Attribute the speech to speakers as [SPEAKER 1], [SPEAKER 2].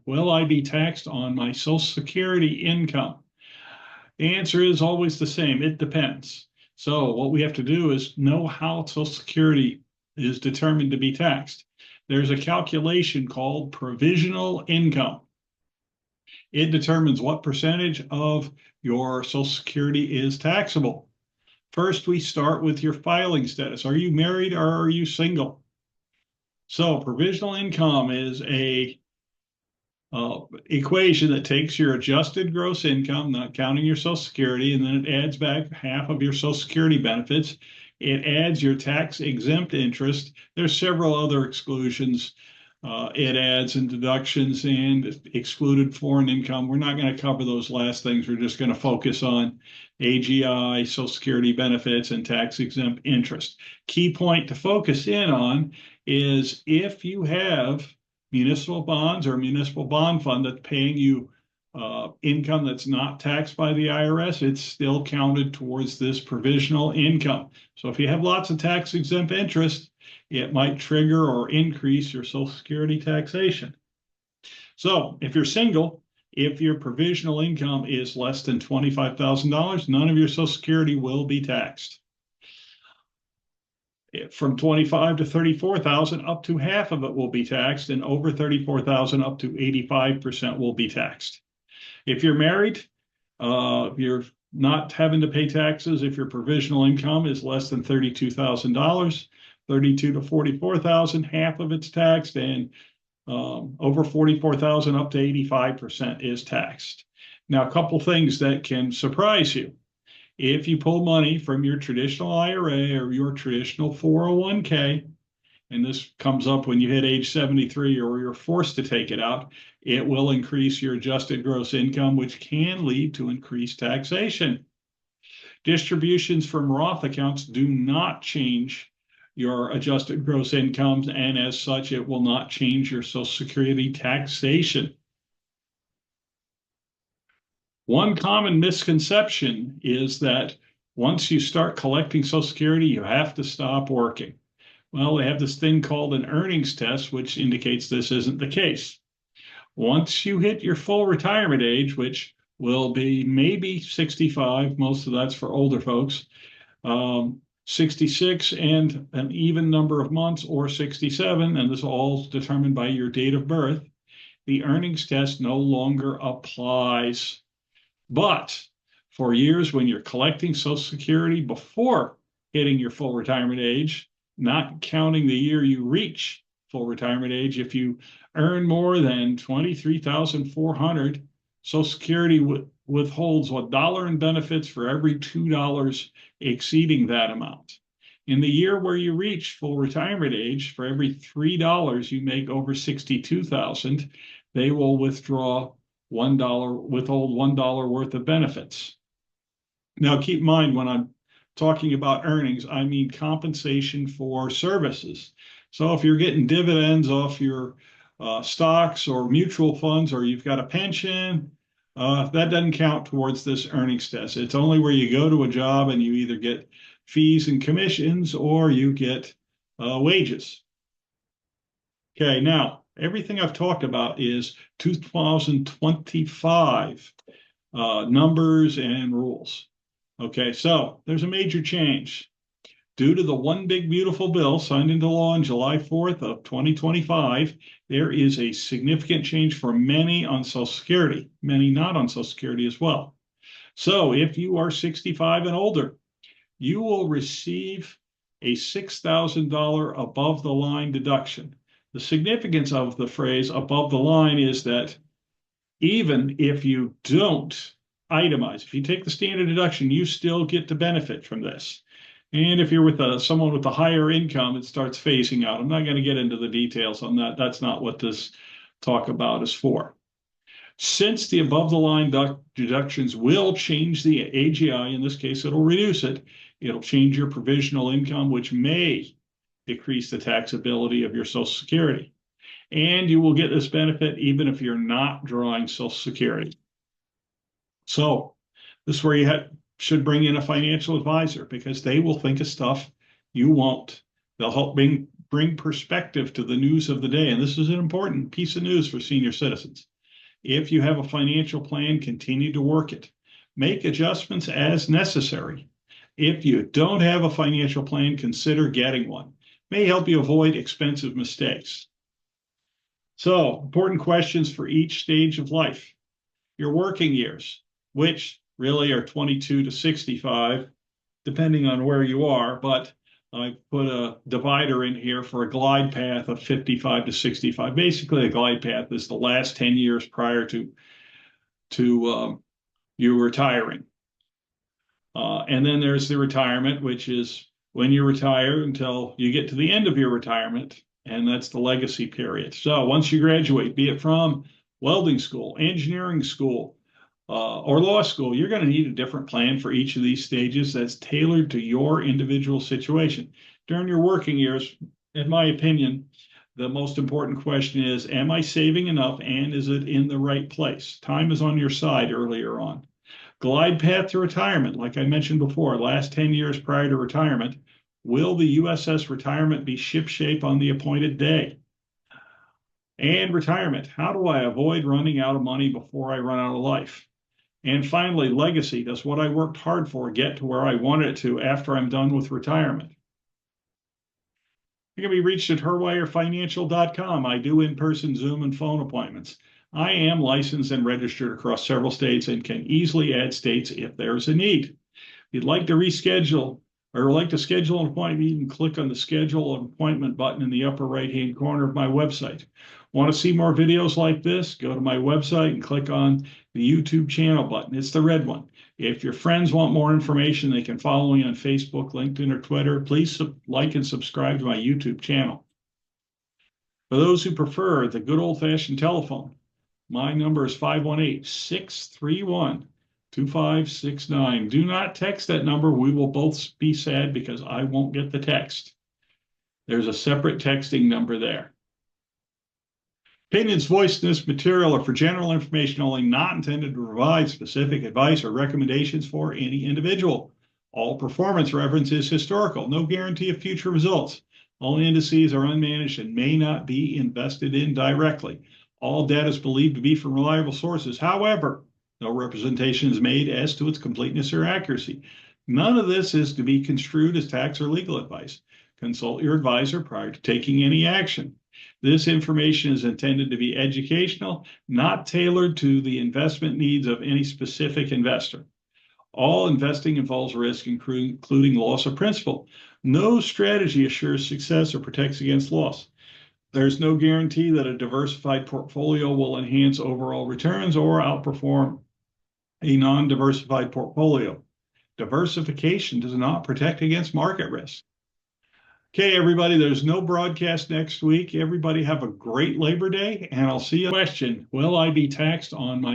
[SPEAKER 1] Will I be taxed on my Social Security income? The answer is always the same. It depends. So what we have to do is know how Social Security is determined to be taxed. There's a calculation called provisional income. It determines what percentage of your Social Security is taxable. First, we start with your filing status. Are you married or are you single? So provisional income is a equation that takes your adjusted gross income, not counting your Social Security, and then it adds back half of your Social Security benefits. It adds your tax exempt interest. There's several other exclusions. It adds in deductions and excluded foreign income. We're not going to cover those last things. We're just going to focus on AGI, Social Security benefits, and tax exempt interest. Key point to focus in on is if you have municipal bonds or municipal bond fund that's paying you income that's not taxed by the IRS, it's still counted towards this provisional income. So if you have lots of tax exempt interest, it might trigger or increase your Social Security taxation. So if you're single, if your provisional income is less than $25,000, none of your Social Security will be taxed. From 25 to 34,000, up to half of it will be taxed, and over 34,000, up to 85% will be taxed. If you're married, you're not having to pay taxes if your provisional income is less than $32,000. 32 to 44,000, half of it's taxed, and over 44,000 up to 85% is taxed. Now, a couple things that can surprise you. If you pull money from your traditional IRA or your traditional 401k, and this comes up when you hit age 73 or you're forced to take it out, it will increase your adjusted gross income, which can lead to increased taxation. Distributions from Roth accounts do not change your adjusted gross incomes, and as such, it will not change your Social Security taxation. One common misconception is that once you start collecting Social Security, you have to stop working. Well, they have this thing called an earnings test, which indicates this isn't the case. Once you hit your full retirement age, which will be maybe 65, most of that's for older folks, 66 and an even number of months, or 67, and this all is determined by your date of birth, the earnings test no longer applies. But for years when you're collecting Social Security before hitting your full retirement age, not counting the year you reach full retirement age, if you earn more than $23,400, Social Security withholds $1 in benefits for every $2 exceeding that amount. In the year where you reach full retirement age, for every $3 you make over $62,000, they will withdraw withhold $1 worth of benefits. Now, keep in mind, when I'm talking about earnings, I mean compensation for services. So if you're getting dividends off your stocks or mutual funds, or you've got a pension, that doesn't count towards this earnings test. It's only where you go to a job and you either get fees and commissions or you get wages. Okay, now, everything I've talked about is 2025 numbers and rules. Okay, so there's a major change. Due to the One Big Beautiful Bill signed into law on July 4th of 2025, there is a significant change for many on Social Security, many not on Social Security as well. So if you are 65 and older, you will receive a $6,000 above the line deduction. The significance of the phrase above the line is that even if you don't itemize, if you take the standard deduction, you still get to benefit from this. And if you're with someone with a higher income, it starts phasing out. I'm not going to get into the details on that. That's not what this talk about is for. Since the above the line deductions will change the AGI, in this case, it'll reduce it. It'll change your provisional income, which may decrease the taxability of your Social Security. And you will get this benefit even if you're not drawing Social Security. So this is where you should bring in a financial advisor, because they will think of stuff you won't. They'll help bring perspective to the news of the day. And this is an important piece of news for senior citizens. If you have a financial plan, continue to work it. Make adjustments as necessary. If you don't have a financial plan, consider getting one. May help you avoid expensive mistakes. So, important questions for each stage of life. Your working years, which really are 22 to 65, depending on where you are, but I put a divider in here for a glide path of 55 to 65. Basically, a glide path is the last 10 years prior to you retiring. And then there's the retirement, which is when you retire until you get to the end of your retirement, and that's the legacy period. So once you graduate, be it from welding school, engineering school, or law school, you're going to need a different plan for each of these stages that's tailored to your individual situation. During your working years, in my opinion, the most important question is, am I saving enough and is it in the right place? Time is on your side earlier on. Glide path to retirement, like I mentioned before, last 10 years prior to retirement. Will the USS retirement be shipshape on the appointed day? And retirement, how do I avoid running out of money before I run out of life? And finally, legacy, does what I worked hard for get to where I want it to after I'm done with retirement? You can be reached at herwirefinancial.com. I do in-person Zoom and phone appointments. I am licensed and registered across several states and can easily add states if there's a need. If you'd like to reschedule or like to schedule an appointment, you can click on the schedule an appointment button in the upper right-hand corner of my website. Want to see more videos like this? Go to my website and click on the YouTube channel button. It's the red one. If your friends want more information, they can follow me on Facebook, LinkedIn, or Twitter. Please like and subscribe to my YouTube channel. For those who prefer the good old-fashioned telephone, my number is 518-631-2569. Do not text that number. We will both be sad because I won't get the text. There's a separate texting number there. Opinions voiced in this material are for general information only, not intended to provide specific advice or recommendations for any individual. All performance reference is historical, no guarantee of future results. All indices are unmanaged and may not be invested in directly. All data is believed to be from reliable sources. However, no representation is made as to its completeness or accuracy. None of this is to be construed as tax or legal advice. Consult your advisor prior to taking any action. This information is intended to be educational, not tailored to the investment needs of any specific investor. All investing involves risk, including loss of principal. No strategy assures success or protects against loss. There's no guarantee that a diversified portfolio will enhance overall returns or outperform a non-diversified portfolio. Diversification does not protect against market risk. Okay, everybody, there's no broadcast next week. Everybody have a great Labor Day, and I'll see you. Question, will I be taxed on my